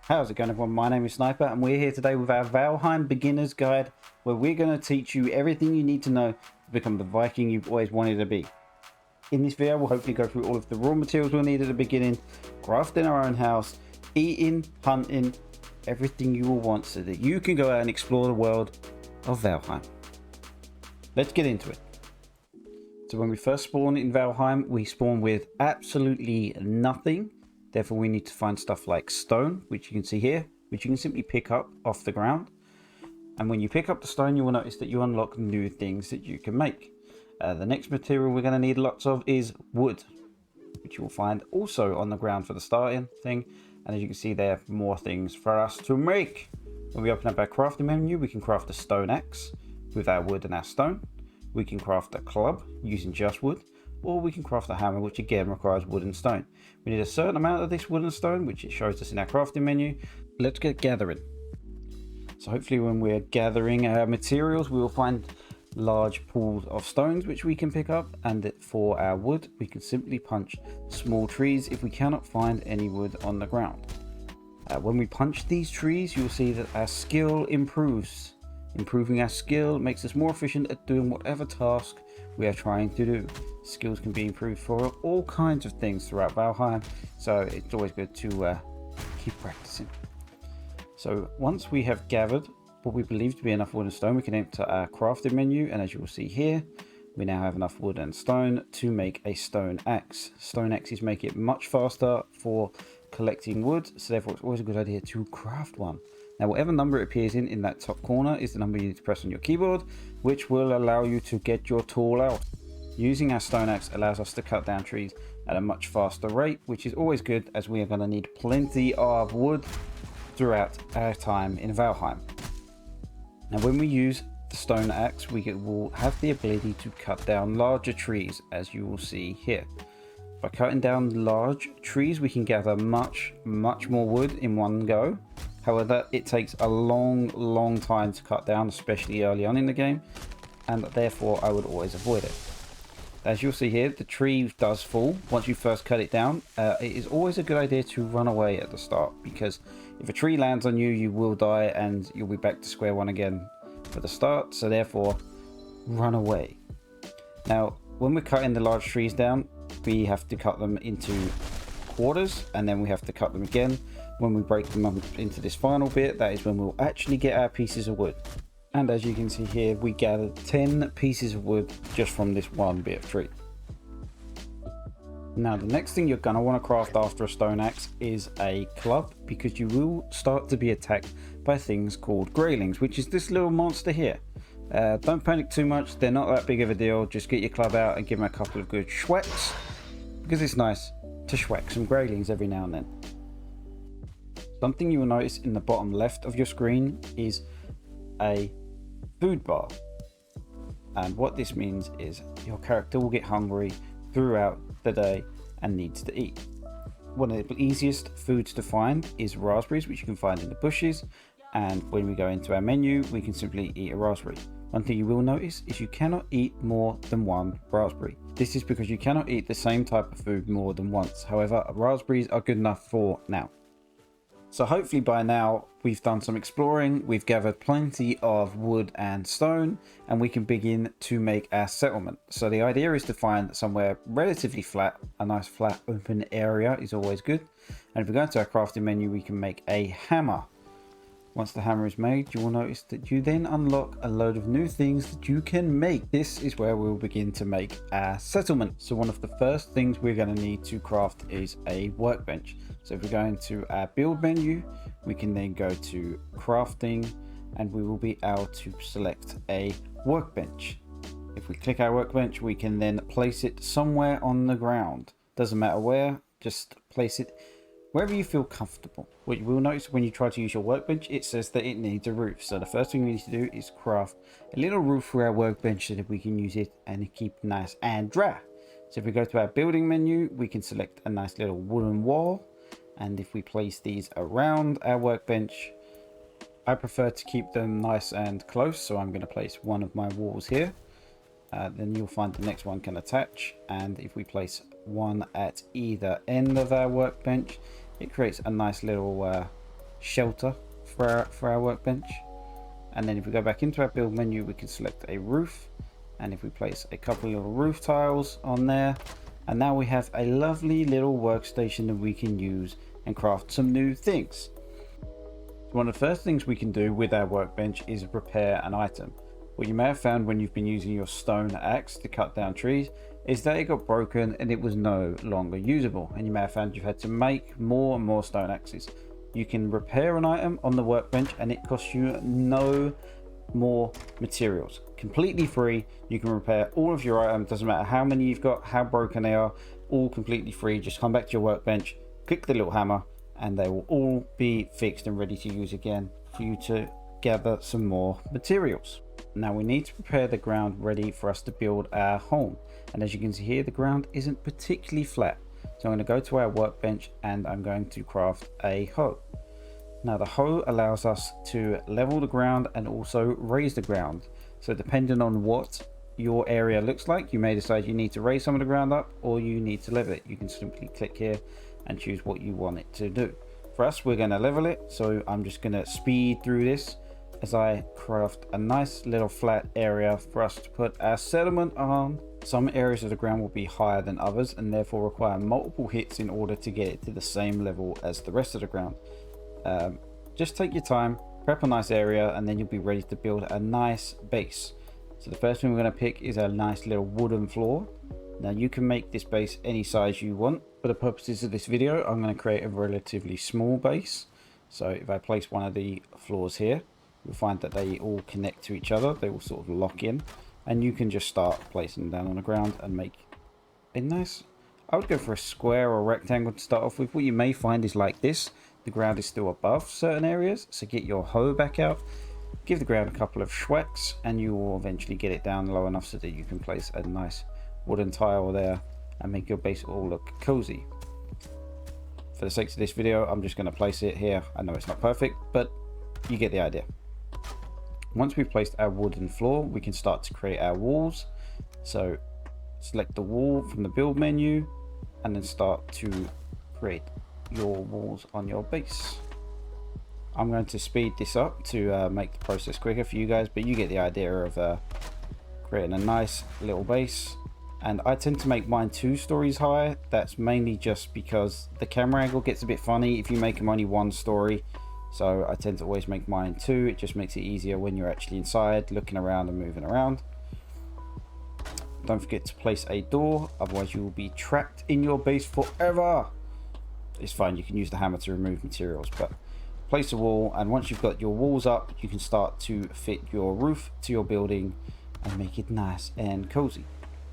How's it going, everyone? My name is Sniper and we're here today with our Valheim beginner's guide, where we're going to teach you everything you need to know to become the Viking you've always wanted to be. In this video we'll hopefully go through all of the raw materials we'll need at the beginning, crafting our own house, eating, hunting, everything you will want so that you can go out and explore the world of Valheim. Let's get into it. So when we first spawn in Valheim, we spawn with absolutely nothing. Therefore, we need to find stuff like stone, which you can see here, which you can simply pick up off the ground. And when you pick up the stone, you will notice that you unlock new things that you can make. The next material we're going to need lots of is wood, which you will find also on the ground for the starting thing. And as you can see there, more things for us to make. When we open up our crafting menu, we can craft a stone axe with our wood and our stone. We can craft a club using just wood, or we can craft a hammer, which again requires wood and stone. We need a certain amount of this wood and stone, which it shows us in our crafting menu. Let's get gathering. So hopefully when we're gathering our materials, we will find large pools of stones which we can pick up, and for our wood we can simply punch small trees if we cannot find any wood on the ground. When we punch these trees, you'll see that our skill improves. Improving our skill makes us more efficient at doing whatever task we are trying to do. Skills can be improved for all kinds of things throughout Valheim, so it's always good to keep practicing. So once we have gathered what we believe to be enough wood and stone, we can enter our crafting menu, and as you will see here, we now have enough wood and stone to make a stone axe. Stone axes make it much faster for collecting wood, so therefore it's always a good idea to craft one. Now whatever number it appears in that top corner is the number you need to press on your keyboard, which will allow you to get your tool out. Using our stone axe allows us to cut down trees at a much faster rate, which is always good as we are going to need plenty of wood throughout our time in Valheim. Now when we use the stone axe, we will have the ability to cut down larger trees, as you will see here. By cutting down large trees, we can gather much more wood in one go. However, it takes a long time to cut down, especially early on in the game, and therefore I would always avoid it. As you'll see here, the tree does fall once you first cut it down. It is always a good idea to run away at the start, because if a tree lands on you, you will die and you'll be back to square one again for the start, so therefore run away. Now when we're cutting the large trees down, we have to cut them into quarters, and then we have to cut them again. When we break them up into this final bit, that is when we'll actually get our pieces of wood. And as you can see here, we gathered 10 pieces of wood just from this one bit of tree. Now the next thing you're going to want to craft after a stone axe is a club, because you will start to be attacked by things called Greylings, which is this little monster here. Don't panic too much, they're not that big of a deal. Just get your club out and give them a couple of good schwecks, because it's nice to schweck some Greylings every now and then. Something you will notice in the bottom left of your screen is a food bar, and what this means is your character will get hungry throughout the day and needs to eat. One of the easiest foods to find is raspberries, which you can find in the bushes, and when we go into our menu we can simply eat a raspberry. One thing you will notice is you cannot eat more than one raspberry. This is because you cannot eat the same type of food more than once. However, raspberries are good enough for now. So hopefully by now we've done some exploring, we've gathered plenty of wood and stone, and we can begin to make our settlement. So the idea is to find somewhere relatively flat. A nice flat open area is always good. And if we go into our crafting menu, we can make a hammer. Once the hammer is made, you will notice that you then unlock a load of new things that you can make. This is where we'll begin to make our settlement. So one of the first things we're going to need to craft is a workbench. So if we go into our build menu, we can then go to crafting, and we will be able to select a workbench. If we click our workbench, we can then place it somewhere on the ground. Doesn't matter where, just place it wherever you feel comfortable. What you will notice when you try to use your workbench, it says that it needs a roof. So the first thing we need to do is craft a little roof for our workbench so that we can use it and keep it nice and dry. So if we go to our building menu, we can select a nice little wooden wall. And if we place these around our workbench, I prefer to keep them nice and close. So I'm going to place one of my walls here. Then you'll find the next one can attach. And if we place one at either end of our workbench, it creates a nice little shelter for our workbench. And then if we go back into our build menu, we can select a roof, and if we place a couple of little roof tiles on there, and now we have a lovely little workstation that we can use and craft some new things. One of the first things we can do with our workbench is repair an item. What you may have found when you've been using your stone axe to cut down trees is that it got broken and it was no longer usable, and you may have found you've had to make more and more stone axes. You can repair an item on the workbench and it costs you no more materials. Completely free. You can repair all of your items, doesn't matter how many you've got, how broken they are, all completely free. Just come back to your workbench, click the little hammer, and they will all be fixed and ready to use again for you to gather some more materials. Now we need to prepare the ground ready for us to build our home, and as you can see here, the ground isn't particularly flat. So I'm going to go to our workbench and I'm going to craft a hoe. Now the hoe allows us to level the ground and also raise the ground. So depending on what your area looks like, you may decide you need to raise some of the ground up or you need to level it. You can simply click here and choose what you want it to do. For us, we're going to level it, so I'm just going to speed through this as I craft a nice little flat area for us to put our settlement on. Some areas of the ground will be higher than others and therefore require multiple hits in order to get it to the same level as the rest of the ground. Just take your time, prep a nice area, and then you'll be ready to build a nice base. So the first thing we're going to pick is a nice little wooden floor. Now you can make this base any size you want. For the purposes of this video, I'm going to create a relatively small base. So if I place one of the floors here, you'll find that they all connect to each other. They will sort of lock in, and you can just start placing them down on the ground and make a nice, I would go for a square or a rectangle to start off with. What you may find is like this, the ground is still above certain areas, so get your hoe back out, give the ground a couple of schwacks, and you will eventually get it down low enough so that you can place a nice wooden tile there and make your base all look cozy. For the sake of this video, I'm just going to place it here. I know it's not perfect, but you get the idea. Once we've placed our wooden floor, we can start to create our walls. So select the wall from the build menu and then start to create your walls on your base. I'm going to speed this up to make the process quicker for you guys, but you get the idea of creating a nice little base. And I tend to make mine 2 stories high. That's mainly just because the camera angle gets a bit funny if you make them only 1 story. So I tend to always make mine 2. It just makes it easier when you're actually inside, looking around and moving around. Don't forget to place a door, otherwise you will be trapped in your base forever. It's fine, you can use the hammer to remove materials, but place a wall, and once you've got your walls up, you can start to fit your roof to your building and make it nice and cozy.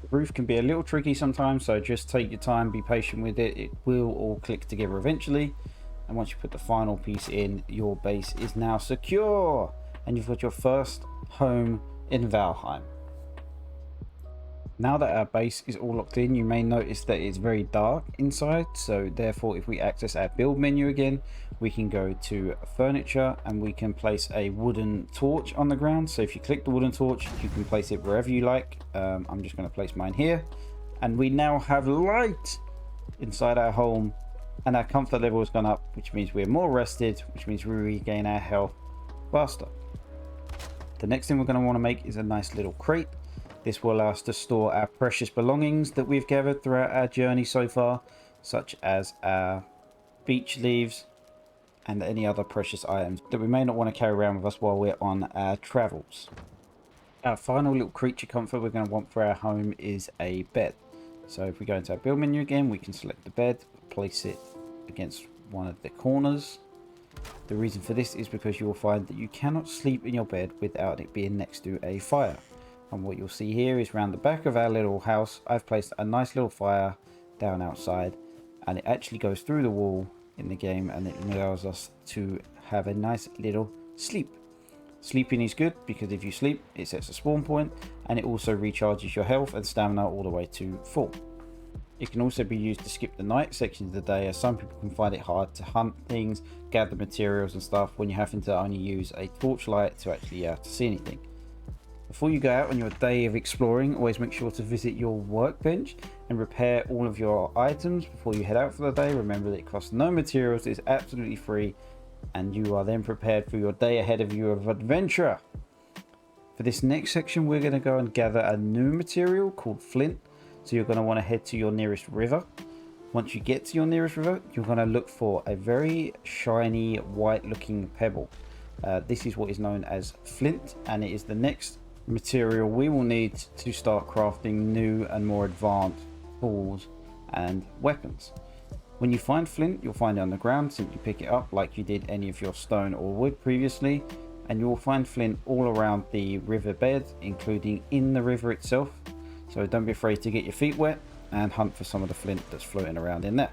The roof can be a little tricky sometimes, so just take your time, be patient with it. It will all click together eventually. And once you put the final piece in, your base is now secure and you've got your first home in Valheim. Now that our base is all locked in, you may notice that it's very dark inside, so therefore if we access our build menu again, we can go to furniture and we can place a wooden torch on the ground. So if you click the wooden torch, you can place it wherever you like. I'm just going to place mine here, and we now have light inside our home, and our comfort level has gone up, which means we're more rested, which means we regain our health faster. The next thing we're going to want to make is a nice little crate. This will allow us to store our precious belongings that we've gathered throughout our journey so far, such as our beech leaves and any other precious items that we may not want to carry around with us while we're on our travels. Our final little creature comfort we're going to want for our home is a bed. So if we go into our build menu again, we can select the bed, place it against one of the corners. The reason for this is because you will find that you cannot sleep in your bed without it being next to a fire. And what you'll see here is around the back of our little house, I've placed a nice little fire down outside, and it actually goes through the wall in the game, and it allows us to have a nice little sleep. Sleeping is good because if you sleep, it sets a spawn point, and it also recharges your health and stamina all the way to full. It can also be used to skip the night sections of the day, as some people can find it hard to hunt things, gather materials and stuff when you're having to only use a torchlight to actually to see anything. Before you go out on your day of exploring, always make sure to visit your workbench and repair all of your items before you head out for the day. Remember that it costs no materials, it's absolutely free, and you are then prepared for your day ahead of you of adventure. For this next section, we're going to go and gather a new material called Flint. So you're going to want to head to your nearest river. Once you get to your nearest river, you're going to look for a very shiny white looking pebble. This is what is known as Flint, and it is the next material we will need to start crafting new and more advanced tools and weapons. When you find Flint, you'll find it on the ground. Simply pick it up like you did any of your stone or wood previously, and you'll find Flint all around the riverbed, including in the river itself. So don't be afraid to get your feet wet and hunt for some of the flint that's floating around in there.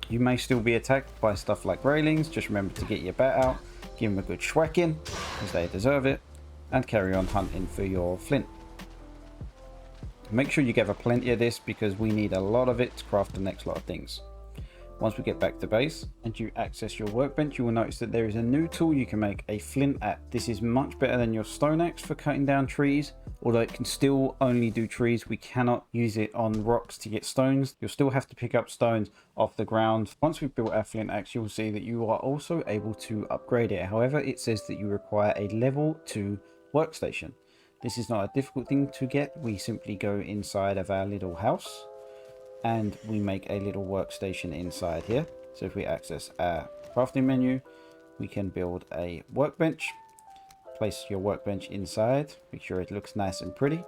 You may still be attacked by stuff like Greylings. Just remember to get your bat out, give them a good schwacking, because they deserve it, and carry on hunting for your flint. Make sure you gather plenty of this, because we need a lot of it to craft the next lot of things. Once we get back to base and you access your workbench, you will notice that there is a new tool you can make, a flint axe. This is much better than your stone axe for cutting down trees. Although it can still only do trees, we cannot use it on rocks to get stones. You'll still have to pick up stones off the ground. Once we've built our flint axe, you'll see that you are also able to upgrade it. However, it says that you require a level 2 workstation. This is not a difficult thing to get. We simply go inside of our little house and we make a little workstation inside here. So if we access our crafting menu, we can build a workbench. Place your workbench inside, make sure it looks nice and pretty.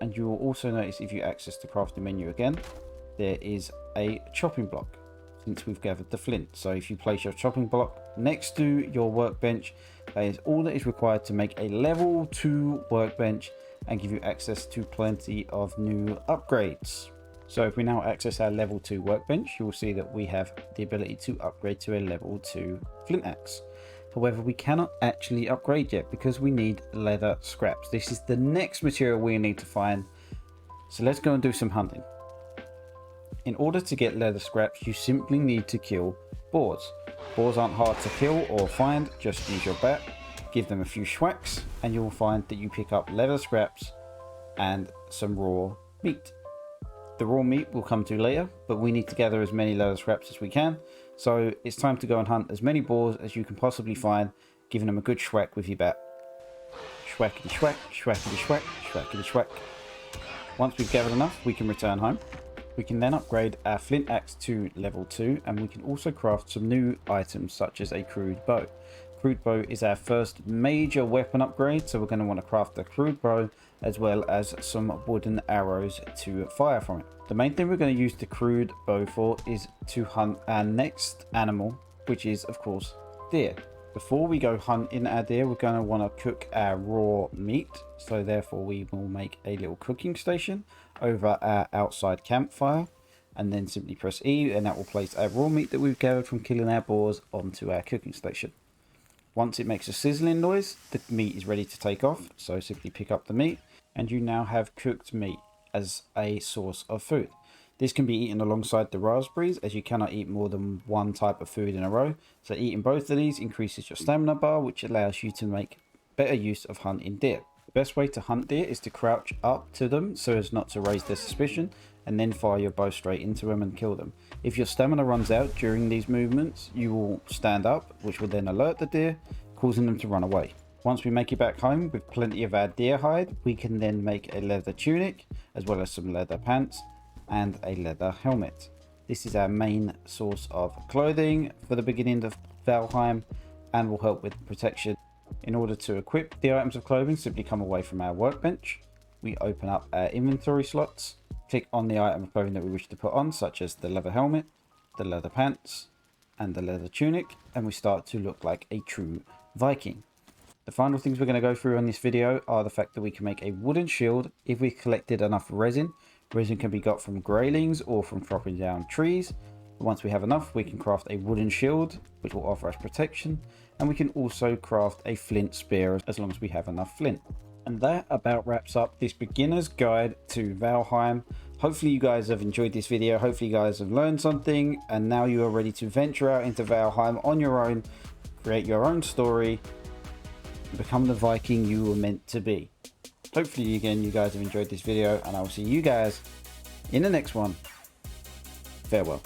And you will also notice, if you access the crafting menu again, there is a chopping block since we've gathered the flint. So if you place your chopping block next to your workbench, that is all that is required to make a level 2 workbench and give you access to plenty of new upgrades. So if we now access our level 2 workbench, you will see that we have the ability to upgrade to a level 2 flint axe. However, we cannot actually upgrade yet because we need leather scraps. This is the next material we need to find. So let's go and do some hunting. In order to get leather scraps, you simply need to kill boars. Boars aren't hard to kill or find. Just use your bat, give them a few schwacks, and you will find that you pick up leather scraps and some raw meat. The raw meat we'll come to later, but we need to gather as many leather scraps as we can. So it's time to go and hunt as many boars as you can possibly find, giving them a good schwack with your bat. Schwackity schwack, schwackity schwack, schwackity schwack. Once we've gathered enough, we can return home. We can then upgrade our flint axe to level 2, and we can also craft some new items such as a crude bow. Crude bow is our first major weapon upgrade, so we're going to want to craft the crude bow as well as some wooden arrows to fire from it. The main thing we're going to use the crude bow for is to hunt our next animal, which is of course deer. Before we go hunting our deer, we're going to want to cook our raw meat, so therefore we will make a little cooking station over our outside campfire, and then simply press E, and that will place our raw meat that we've gathered from killing our boars onto our cooking station. Once it makes a sizzling noise, the meat is ready to take off, so simply pick up the meat, and you now have cooked meat as a source of food. This can be eaten alongside the raspberries, as you cannot eat more than one type of food in a row. So eating both of these increases your stamina bar, which allows you to make better use of hunting deer. The best way to hunt deer is to crouch up to them so as not to raise their suspicion, and then fire your bow straight into them and kill them. If your stamina runs out during these movements, you will stand up, which will then alert the deer, causing them to run away. Once we make it back home with plenty of our deer hide, we can then make a leather tunic, as well as some leather pants and a leather helmet. This is our main source of clothing for the beginning of Valheim and will help with protection. In order to equip the items of clothing, simply come away from our workbench. We open up our inventory slots, click on the item of clothing that we wish to put on, such as the leather helmet, the leather pants, and the leather tunic, and we start to look like a true Viking. The final things we're going to go through on this video are the fact that we can make a wooden shield if we collected enough resin. Resin can be got from Greylings or from chopping down trees. Once we have enough, we can craft a wooden shield, which will offer us protection, and we can also craft a flint spear as long as we have enough flint. And that about wraps up this beginner's guide to Valheim. Hopefully you guys have enjoyed this video. Hopefully you guys have learned something, and now you are ready to venture out into Valheim on your own, create your own story, and become the Viking you were meant to be. Hopefully again you guys have enjoyed this video, and I will see you guys in the next one. Farewell.